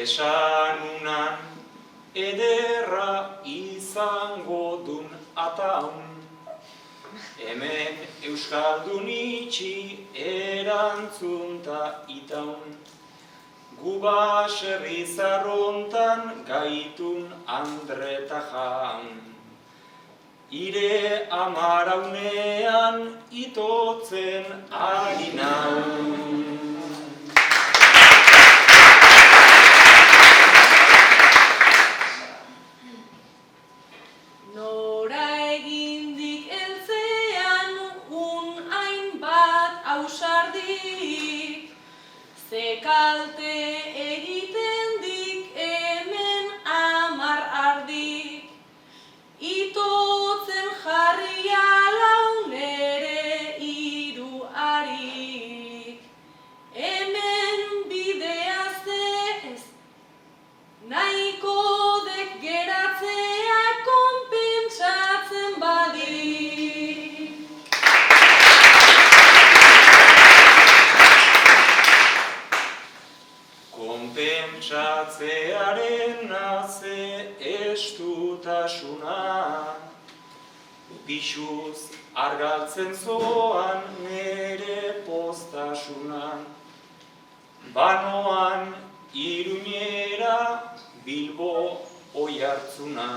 Esanunan ederra izango dun ataun, hemen euskaldun itxi erantzunta itaun. Gu baserri zarrontan gaitun Andreta jaun, ire amaraunean itotzen ari naun. Nora egindik eltzean hainbat ausardik, ze kalte egiten dik hemen 10 ardik, itotzen jarri alaun ere 3 harik, hemen bidea ez nahiko dek geratzea konpentsatzen badik. Konpentsatzearen naze estutasuna, pixuz argaltzen zoan nere postasuna. Banoan Iruñera, Bilbo Oiartzuna,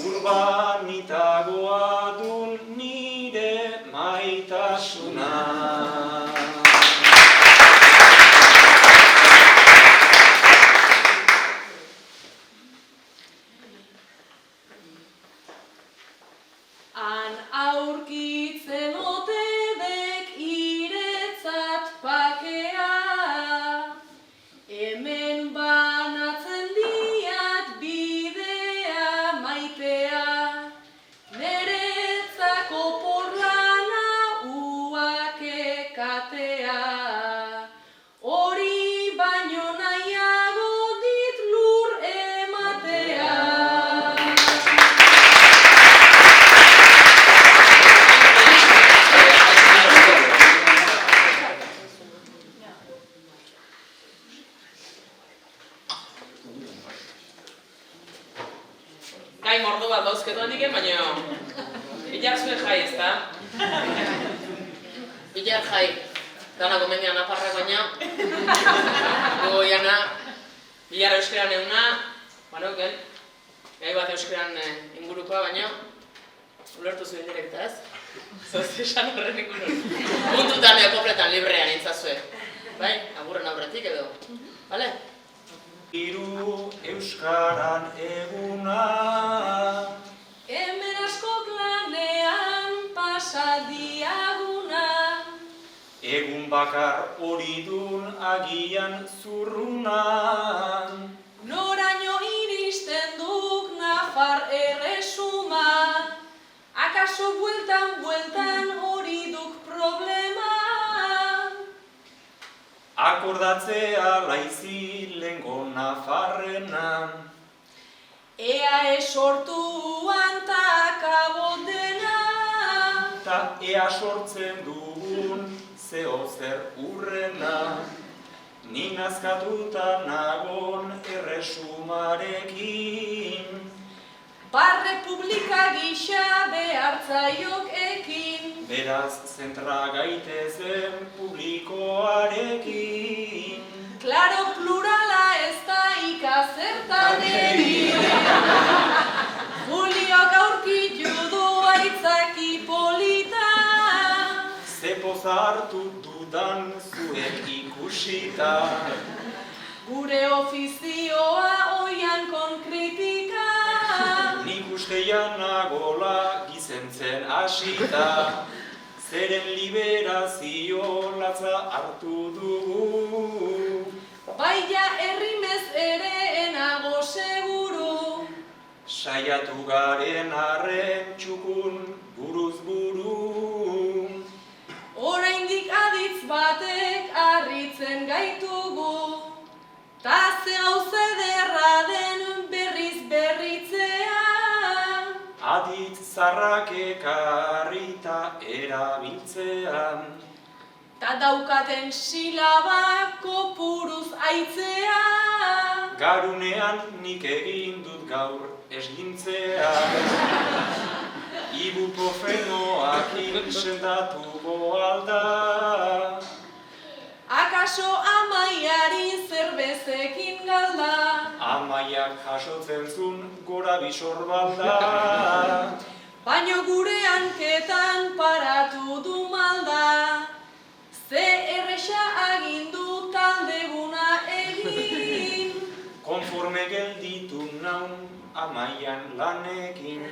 urbanitagoa dun nire maitasuna. Han aurkitzen ote dek iretzat pakea, hemen banatzen diat bidea maitea, neretzako porlana uake katea, hori baino nahiago dit lur ematea. Gai mordo bat dauzketan diken, baina Bilar zuen jai, ezta? Bilar jai, dana gomendian aparrak baina goiana, Bilar euskeran euna, banauken, gai bat euskeran ingurukoa, baina ulertu zuen direkta, ez? Zoz esan horren ingurun. Puntutan kopletan librean intzazue. Bai, agurren aurretik edo, bale? Hiru euskaran eguna, Hemen askok lanean pasa diaguna, egun bakar hori dun agian zurrunan. noraino iristen duk Nafar erresuma, akaso bueltan hori duk problema. Akordatzea laizi lengo Nafarrena, Ea esortuan ta akabo dena, ta ea sortzen dugun zeo zer urrena. Ni nazkatuta nagon erresumarekin, Barrepublika gisa behartzaiok ekin, beraz zentra gaitezen publikoarekin. Klaro plurala ez da ikazertan egin. Juliok aurkitu du aitzaki polita, Ze pozartu dut dudan zuek ikusita. Gure ofizioa oian konkritika. Nik usteian nagola gizentzen hasita. Zeren liberazio latza hartu dugu. Baina errimez ere enago seguru. Saiatu garen arren txukun buruz buru. Oraindik aditz batek harritzen gaitugu. Ta ze hauze derra den berriz berritzea. Aditz zarrak ekarrita erabiltzean. Ta daukaten silabak kopuruz aitzea. Garunean nik egin dut gaur esgintzea. Ibuprofenoakin sendatuko alda. Akaso amaiari zerbezekin galda. Amaiak jasotzen zun gora bisor balda. Baino gure hanketan paratu du malda. Ze erresa agindu taldeguna egin. Konforme gelditu naun amaian lanekin.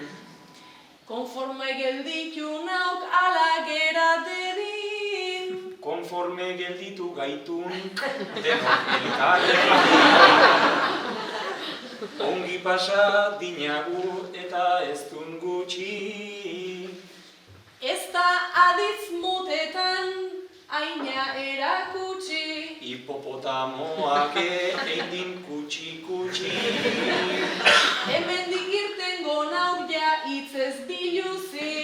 Konforme gelditu nauk ala gera dedin. Konforme gelditu gaitun denok elkarrekin. Ongi pasa dinagu eta ez dun gutxi. Ez da aditz motetan aina erakutsi. Hipopotamoak egin kutsi. Hemendik irtengo nauk ja hitzez biluzi.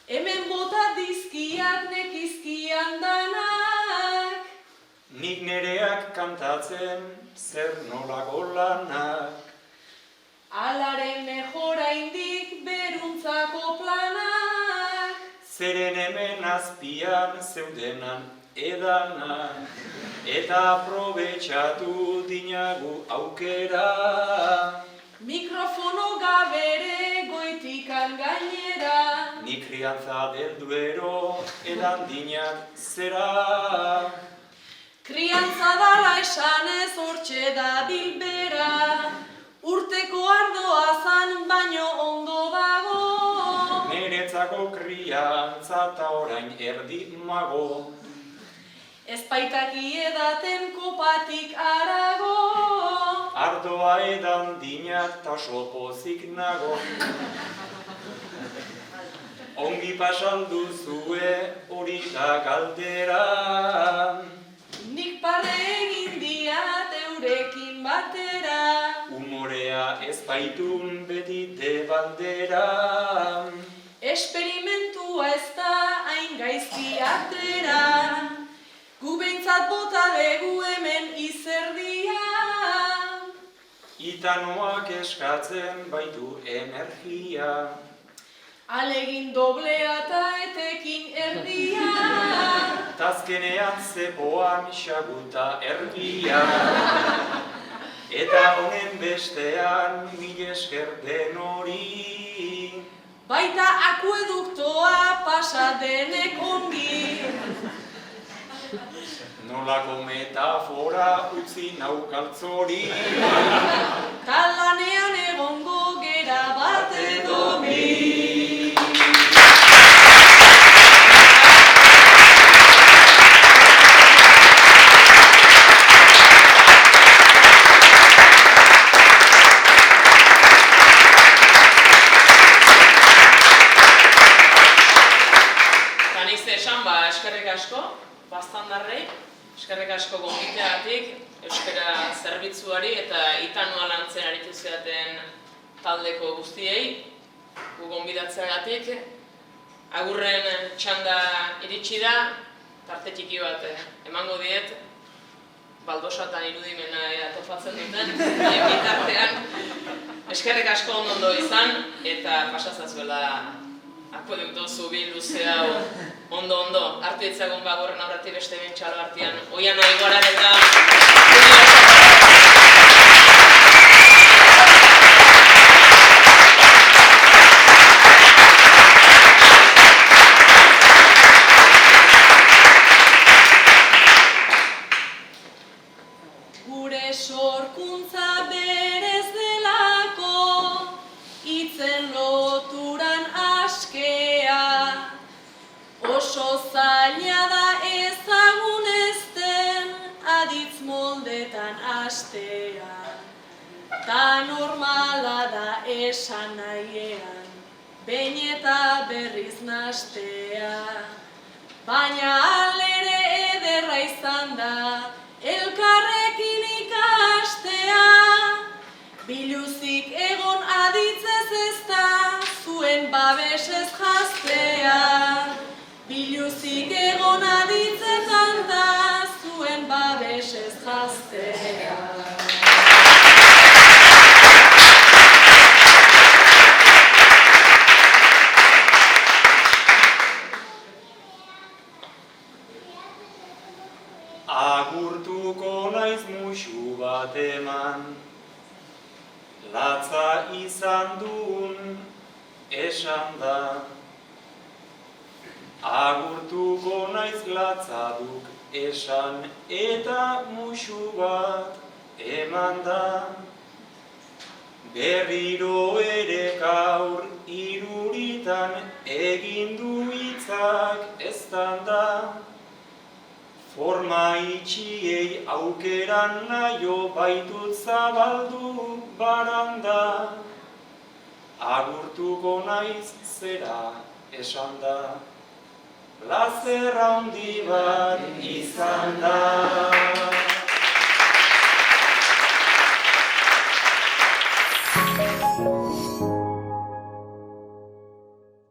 Hemen bota dizkiak nekizkian danak. Nik nereak kantatzen zer nolako lanak. Alaren mejora indik beruntzako planak. Zeren hemen azpian zeudenan edanak. Eta aprobetxatu dinagu aukera. Mikrofono gabere goitikan gainera. Nik kriantza del Duero edan dinak zera. Kriantza dala esanez hortxe da bilbera. Urteko ardoa zan baino ondo dago. Neretzako kriantza ta orain erdi mago. Ez baitaki edaten kopatik arago. Ardoa edan dinak ta sopozik nago. Ongi pasan duzue hori da galdera. Nik parre egin diat eurekin batera. Umorea ez baitun beti debaldera. Esperimentua ez da hain gaizki atera. Gu behintzat bota begu hemen izerdia. Itanoak eskatzen baitu energia. Alegin doblea eta etekin erdia. Tazkenean zepoan xaguta erdia. Eta honen bestean mil esker den hori. Baita akueduktoa pasa denek ongi. Nolako metafora utzi naukaltzori. Talanean egongo gera bat edo bi. Eskerrik asko, Baztandarrei, eskerrik asko gonbiteagatik, euskara zerbitzuari eta itanua lantzen aritu zeaten taldeko guztiei, gu gonbidatzeagatik. Agurren txanda iritsi da, tarte txiki bat emango diet, baldosatan irudimena topatzen duten, bitartean. Eskerrik asko ondo izan, eta pasazazuela akuedukto zubi luze hau ondo, hartu ditzagun bagorren aurretik beste bentxalo artean, oian nahi goran eta... astean, ta normala da esan nahiean, behin eta berriz nastea. Baina alere ederra izan da, elkarrekin ikastea. Biluzik egon aditzez ez da, zuen babesez jaztea. Biluzik egon aditzetan da, zuen babesez jaztea. Agurtuko naiz musu bat eman, latza izan duen esan da. Agurtuko naiz latza duk esan eta musu bat eman da. Berriro ere gaur iruritan egin du hitzak eztan da. Forma itxiei aukeran naio baitut zabaldu baranda. Agurtuko naiz zera esan da, plazer handi bat izan da.